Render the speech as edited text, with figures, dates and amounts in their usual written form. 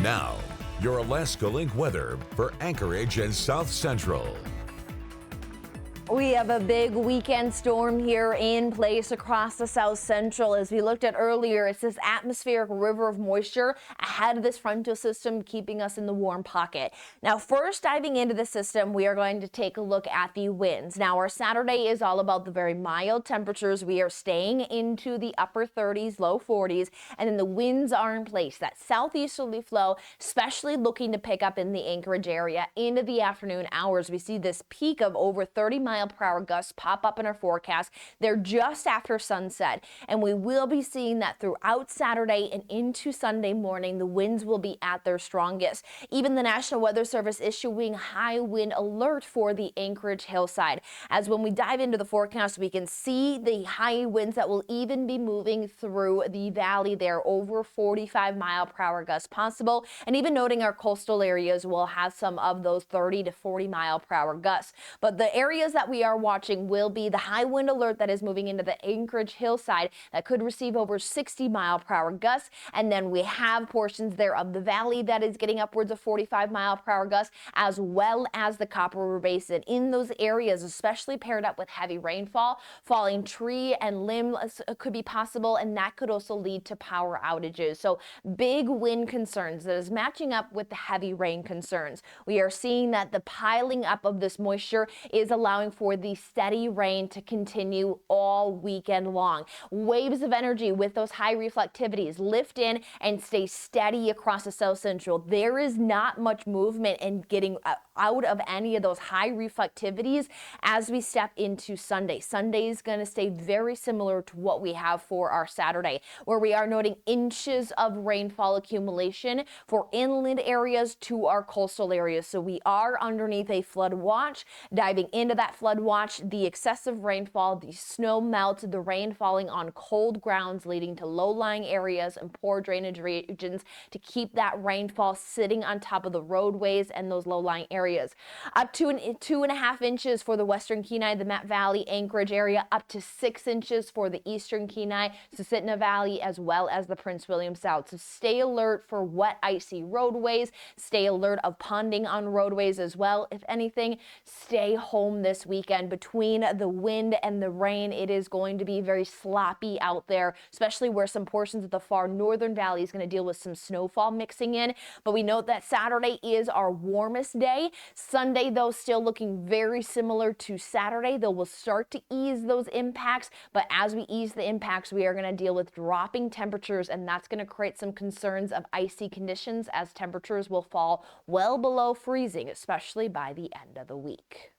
Now, your Alaska Link weather for Anchorage and South Central. We have a big weekend storm here in place across the South Central. As we looked at earlier, it's this atmospheric river of moisture ahead of this frontal system, keeping us in the warm pocket. Now, first diving into the system, we are going to take a look at the winds. Now, our Saturday is all about the very mild temperatures. We are staying into the upper 30s, low 40s, and then the winds are in place. That southeasterly flow, especially looking to pick up in the Anchorage area into the afternoon hours. We see this peak of over 30 miles per hour gusts pop up in our forecast. They're just after sunset, and we will be seeing that throughout Saturday and into Sunday morning. The winds will be at their strongest. Even the National Weather Service issuing high wind alert for the Anchorage hillside. As when we dive into the forecast, we can see the high winds that will even be moving through the valley there, over 45 mile per hour gusts possible, and even noting our coastal areas will have some of those 30 to 40 mile per hour gusts. But the areas that we are watching will be the high wind alert that is moving into the Anchorage hillside that could receive over 60 mile per hour gusts. And then we have portions there of the valley that is getting upwards of 45 mile per hour gusts, as well as the Copper River Basin. In those areas, especially paired up with heavy rainfall, falling tree and limb could be possible, and that could also lead to power outages. So big wind concerns that is matching up with the heavy rain concerns. We are seeing that the piling up of this moisture is allowing for the steady rain to continue all weekend long. Waves of energy with those high reflectivities lift in and stay steady across the South Central. There is not much movement in getting out of any of those high reflectivities as we step into Sunday. Sunday is going to stay very similar to what we have for our Saturday, where we are noting inches of rainfall accumulation for inland areas to our coastal areas. So we are underneath a flood watch. Diving into that flood watch, the excessive rainfall, the snow melt, the rain falling on cold grounds leading to low-lying areas and poor drainage regions to keep that rainfall sitting on top of the roadways and those low-lying areas. Up to 2.5 inches for the western Kenai, the Matt Valley, Anchorage area, up to 6 inches for the eastern Kenai, Susitna Valley, as well as the Prince William South. So stay alert for wet, icy roadways. Stay alert of ponding on roadways as well. If anything, stay home this weekend. Between the wind and the rain, it is going to be very sloppy out there, especially where some portions of the far northern valley is going to deal with some snowfall mixing in. But we note that Saturday is our warmest day. Sunday, though, still looking very similar to Saturday, though we'll start to ease those impacts. But as we ease the impacts, we are going to deal with dropping temperatures, and that's going to create some concerns of icy conditions as temperatures will fall well below freezing, especially by the end of the week.